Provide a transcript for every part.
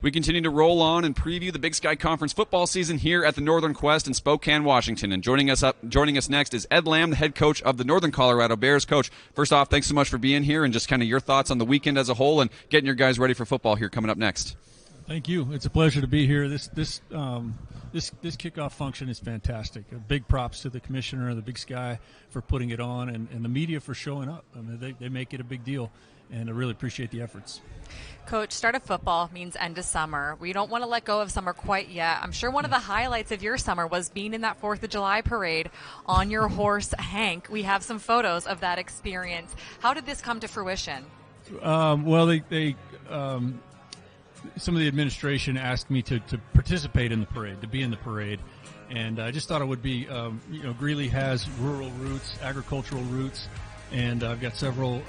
We continue to roll on and preview the Big Sky Conference football season here at the Northern Quest in Spokane, Washington. And joining us next is Ed Lamb, the head coach of the Northern Colorado Bears. Coach, first off, thanks so much for being here and just kind of your thoughts on the weekend as a whole and getting your guys ready for football here coming up next. Thank you. It's a pleasure to be here. This kickoff function is fantastic. Big props to the commissioner of the Big Sky for putting it on and the media for showing up. I mean, they make it a big deal, and I really appreciate the efforts. Coach, start of football means end of summer. We don't want to let go of summer quite yet. I'm sure one of the highlights of your summer was being in that 4th of July parade on your horse, Hank. We have some photos of that experience. How did this come to fruition? Some of the administration asked me to participate in the parade, to be in the parade, and I just thought it would be, Greeley has rural roots, agricultural roots, and I've got several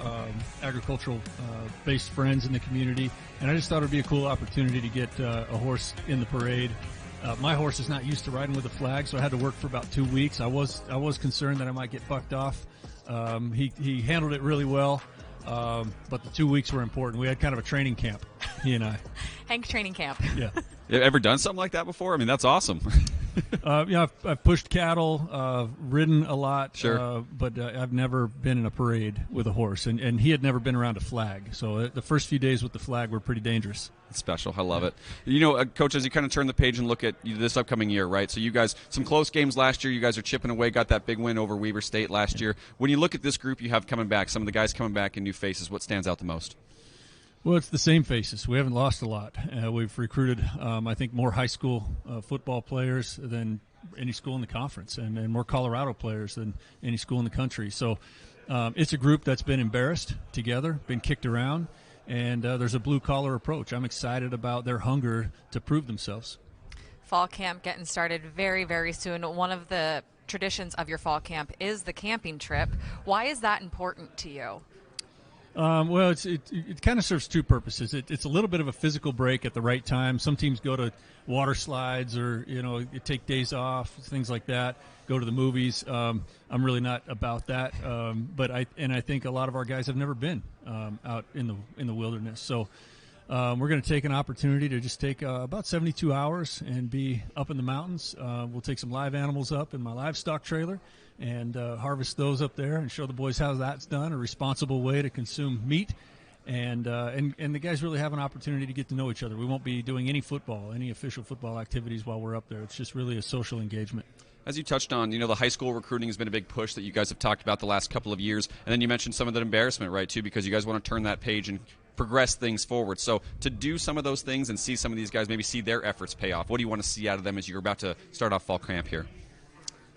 agricultural-based friends in the community, and I just thought it would be a cool opportunity to get a horse in the parade. My horse is not used to riding with a flag, so I had to work for about 2 weeks. I was concerned that I might get bucked off. He handled it really well. But the 2 weeks were important. We had kind of a training camp, he and I. Hank training camp. Yeah. You ever done something like that before? I mean, that's awesome. I've pushed cattle, ridden a lot, sure. But I've never been in a parade with a horse, and he had never been around a flag. So the first few days with the flag were pretty dangerous. It's special. I love it. Coach, as you kind of turn the page and look at this upcoming year, right? So you guys, some close games last year. You guys are chipping away, got that big win over Weber State last year. When you look at this group you have coming back, some of the guys coming back and new faces, what stands out the most? Well, it's the same faces. We haven't lost a lot. We've recruited, I think, more high school football players than any school in the conference, and more Colorado players than any school in the country. So it's a group that's been embarrassed together, been kicked around, and there's a blue-collar approach. I'm excited about their hunger to prove themselves. Fall camp getting started very, very soon. One of the traditions of your fall camp is the camping trip. Why is that important to you? Well, it kind of serves two purposes. It's a little bit of a physical break at the right time. Some teams go to water slides or, you take days off, things like that, go to the movies. I'm really not about that. But I think a lot of our guys have never been out in the wilderness. So we're going to take an opportunity to just take about 72 hours and be up in the mountains. We'll take some live animals up in my livestock trailer and harvest those up there and show the boys how that's done, a responsible way to consume meat. And the guys really have an opportunity to get to know each other. We won't be doing any official football activities while we're up there. It's just really a social engagement. As you touched on, the high school recruiting has been a big push that you guys have talked about the last couple of years. And then you mentioned some of that embarrassment, right, too, because you guys want to turn that page and progress things forward. So to do some of those things and see some of these guys maybe see their efforts pay off, what do you want to see out of them as you're about to start off fall camp here?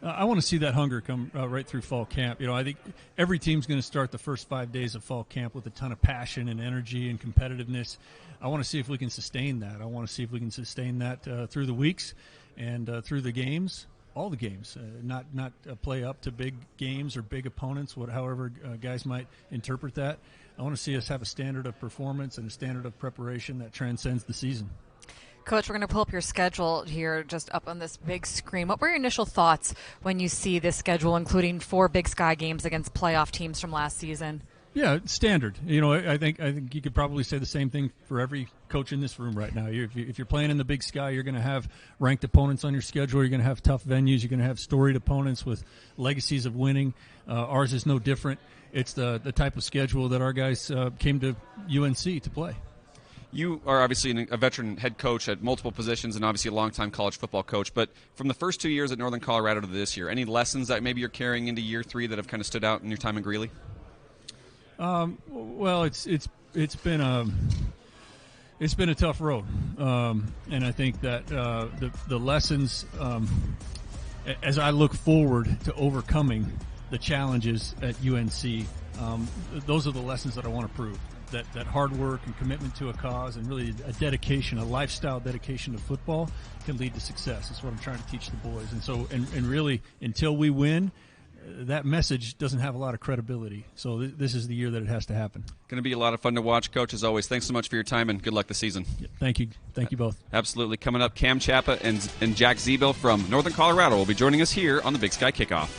I want to see that hunger come right through fall camp. I think every team's going to start the first 5 days of fall camp with a ton of passion and energy and competitiveness. I want to see if we can sustain that. I want to see if we can sustain that through the weeks and through the games, all the games, not play up to big games or big opponents, however guys might interpret that. I want to see us have a standard of performance and a standard of preparation that transcends the season. Coach, we're going to pull up your schedule here just up on this big screen. What were your initial thoughts when you see this schedule, including 4 Big Sky games against playoff teams from last season? Yeah, standard. I think you could probably say the same thing for every coach in this room right now. If you're playing in the Big Sky, you're going to have ranked opponents on your schedule. You're going to have tough venues. You're going to have storied opponents with legacies of winning. Ours is no different. It's the type of schedule that our guys came to UNC to play. You are obviously a veteran head coach at multiple positions and obviously a longtime college football coach. But from the first 2 years at Northern Colorado to this year, any lessons that maybe you're carrying into year 3 that have kind of stood out in your time in Greeley? Well, it's been a tough road, and I think that the lessons, as I look forward to overcoming the challenges at UNC, those are the lessons that I want to prove. That hard work and commitment to a cause and really a dedication, a lifestyle dedication to football can lead to success. That's what I'm trying to teach the boys. And so, and really, until we win, that message doesn't have a lot of credibility. So this is the year that it has to happen. Going to be a lot of fun to watch, Coach, as always. Thanks so much for your time, and good luck this season. Yeah, thank you. Thank you both. Absolutely. Coming up, Cam Chapa and Jack Zebill from Northern Colorado will be joining us here on the Big Sky Kickoff.